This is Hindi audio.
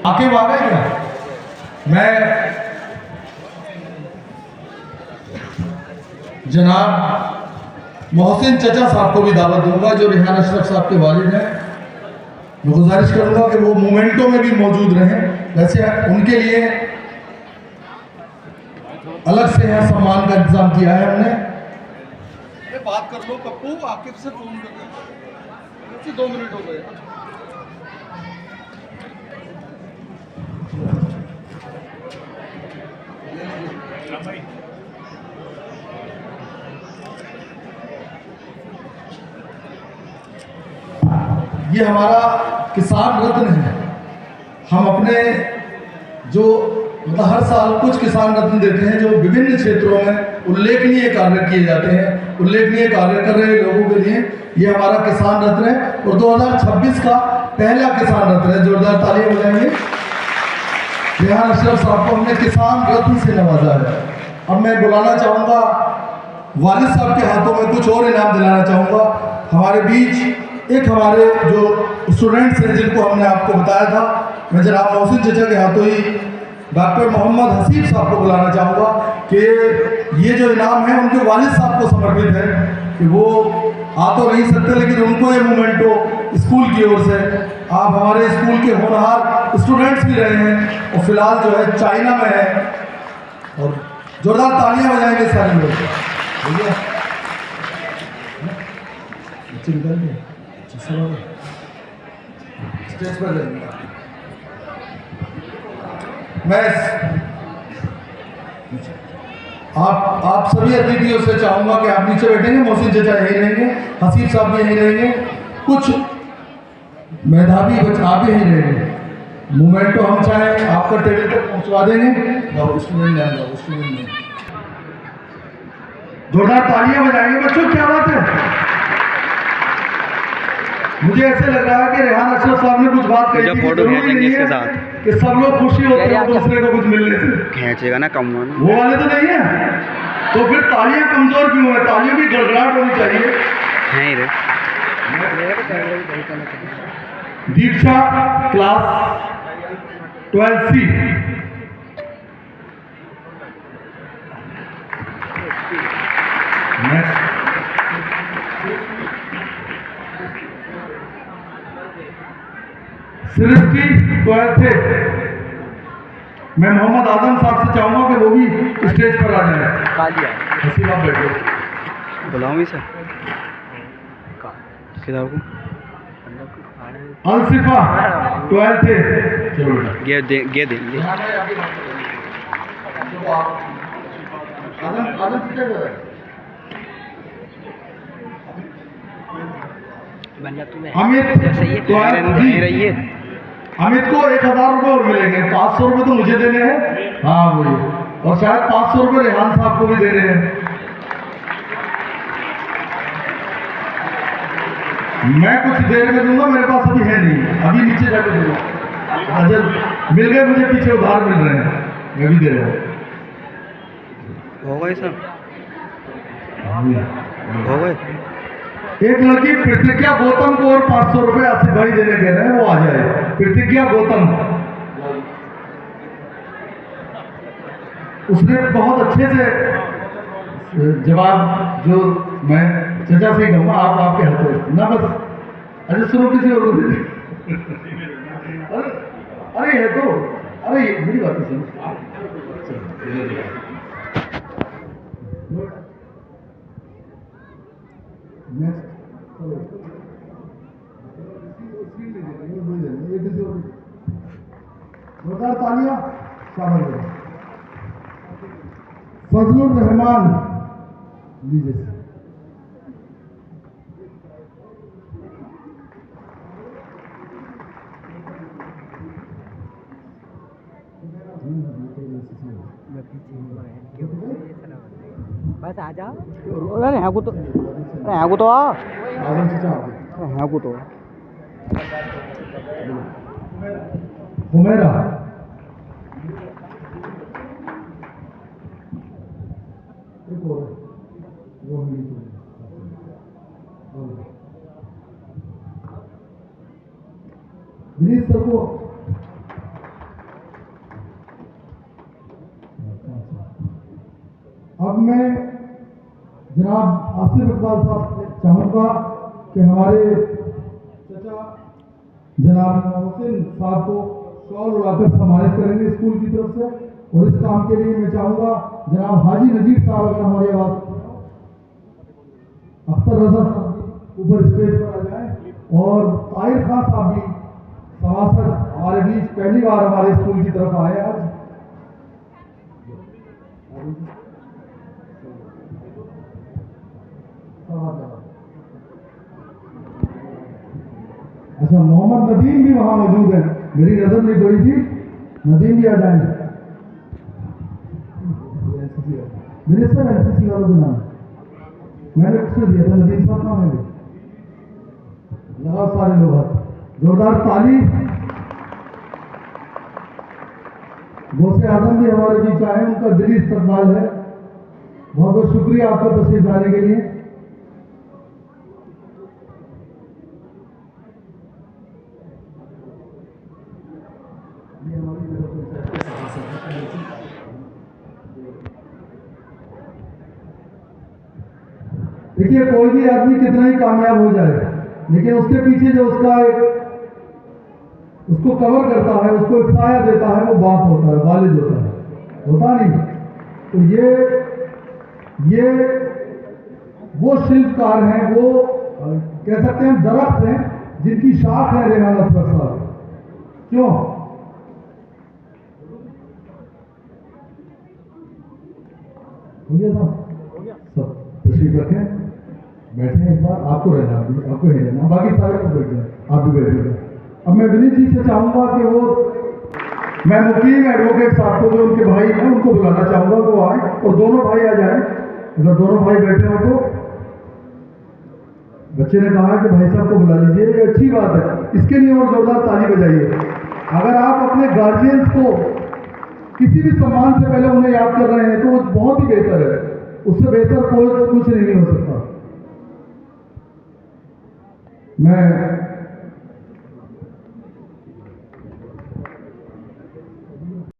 आके आ गए क्या? मैं जनाब मोहसिन चचा साहब को भी दावत दूंगा जो रेहान अशरफ साहब के वालिद हैं। मैं गुजारिश करूंगा कि वो मोमेंटो में भी मौजूद रहें। वैसे उनके लिए अलग से यहाँ सम्मान का इंतजाम किया है हमने। बात कर लो पप्पू, आकिब से फोन कर 2 मिनट हो गए। ये हमारा किसान रत्न है। हम अपने जो मतलब हर साल कुछ किसान रत्न देते हैं जो विभिन्न क्षेत्रों में उल्लेखनीय कार्य किए जाते हैं, उल्लेखनीय कार्य कर रहे लोगों के लिए ये हमारा किसान रत्न है। और 2026 का पहला किसान रत्न है। जोरदार तालियां बजाएंगे। रेहान अशरफ साहब को हमने किसान रत्न से नवाजा है। अब मैं बुलाना चाहूँगा वालिद साहब के हाथों में कुछ और इनाम दिलाना चाहूँगा। हमारे बीच एक हमारे जो स्टूडेंट्स हैं जिनको हमने आपको बताया था, मैं जनाब मोहसिन चचा के हाथों ही डॉक्टर मोहम्मद हसीब साहब को बुलाना चाहूँगा कि ये जो इनाम है उनके वालिद साहब को समर्पित है कि वो आ तो नहीं सकते लेकिन उनको ये मोमेंटो स्कूल की ओर से, आप हमारे स्कूल के होनहार स्टूडेंट्स भी रहे हैं और फिलहाल जो है चाइना में है। और जोरदार तालियां बजाएंगे सारे लोग। भैया स्टेज पर रहेंगे। मैं आप सभी अतिथियों से चाहूंगा कि आप नीचे बैठेंगे। मोहसिन चचा यहीं रहेंगे, हसीब साहब भी यहीं रहेंगे, कुछ मेधावी बच्चे आप भी यहीं रहेंगे। मोमेंटो हम चाहें आपका टेबल तक पहुंचवा देंगे। स्टूडेंट ने जोरदार तालियां बजाएंगे बच्चों, क्या बात है। मुझे ऐसे लग रहा है कि रेहान अशरफ साहब ने कुछ बात कही थी, जरूरी नहीं है कि सब लोग खुशी होते हैं दूसरे को कुछ मिलने से। खींचेगा ना कम वो वाले तो नहीं है, तो फिर तालियां कमजोर क्यों है? तालियों की गड़गड़ाहट होनी चाहिए। है रे दीक्षा क्लास 12C। सृष्टि 12th थे। मैं मोहम्मद आजम साहब से चाहूंगा कि वो भी स्टेज पर आ जाए। हसीब आप बैठो। बुलाऊं सर किधर को अलसिफा 12th थे। चलो गे दे अमित रहिए। अमित को 1000 रुपये और मिलेंगे। 500 रुपये तो मुझे देने हैं, हाँ वही, और शायद 500 रुपये रेहान साहब को भी देने हैं। मैं कुछ देर में दूंगा, मेरे पास अभी है नहीं, अभी नीचे जाकर दूंगा। अजब मिल गए मुझे, पीछे उधार मिल रहे हैं, मैं भी दे रहा हूँ। हो गए सर, हो गए। एक लड़की प्रतिज्ञा गौतम को और 500 रुपये आसिफ भाई देने दे रहे हैं, वो आ जाए। प्रतिज्ञा गौतम, उसने बहुत अच्छे से जवाब, जो मैं चचा से कहूँगा, आप आपके हाथों ना, बस अरे सुनो किसी और को दे दे। अरे है तो, अरे मेरी बात सुनो। तालियां शामिल। फजलुर रहमान लीजिए। बस आ जा। अरे यहाँ को तो, अरे यहाँ को तो आ, यहाँ को तो हुमैरा विनीत सर को अब मैं जनाब आसिफ इकबाल साहब से चाहूँगा कि हमारे चचा जनाब मोहसिन साहब को शॉल उड़ाकर सम्मानित करेंगे स्कूल की तरफ से। और इस काम के लिए मैं चाहूँगा जनाब हाजी नजीर साहब अगर हमारी आवाज़, अख्तर रजा साहब ऊपर स्टेज पर आ जाएं और ताहिर खान साहब भी सभासद हमारे बीच पहली बार हमारे स्कूल की तरफ आए आज। अच्छा, मोहम्मद नदीम भी वहां मौजूद है, मेरी नजर नहीं पड़ी थी, नदीम भी आ जाएंगे। मिनिस्टर एनसीसी वालों के नाम मैंने उससे दिया था, नदीम साहब नाम है, लगाओ सारे लोग हाथ, जोरदार ताली। गौसे आजम भी हमारे बीच आए, उनका दिली इस्तकबाल है, बहुत बहुत शुक्रिया आपका तशरीफ लाने के लिए। देखिए, कोई भी आदमी कितना ही कामयाब हो जाए, लेकिन उसके पीछे जो उसका एक उसको कवर करता है, उसको एक साया देता है, वो बाप होता है, वालिद होता है, होता नहीं। तो ये वो शिल्पकार हैं, वो कह सकते हैं दरख्त हैं जिनकी शाख है रेहान असगर साहब। क्यों? हो गया साहब, सब तशरीफ रखें, बैठे एक बार, आपको रहना, आपको नहीं रहना, बाकी सारे को बैठ जाए, आप भी बैठिएगा। अब मैं विनीत जी से चाहूंगा कि मैं मुकीम एडवोकेट साहब को, जो उनके भाई हैं, उनको बुलाना चाहूंगा कि वो आए और दोनों भाई आ जाएं। अगर दोनों भाई बैठे हो तो बच्चे ने कहा कि भाई साहब को बुला लीजिए, ये अच्छी बात है, इसके लिए और जोरदार ताली बजाइए। अगर आप अपने गार्जियंस को किसी भी सम्मान से पहले उन्हें याद कर रहे हैं तो वो बहुत ही बेहतर है, उससे बेहतर कोई कुछ नहीं हो सकता। मैं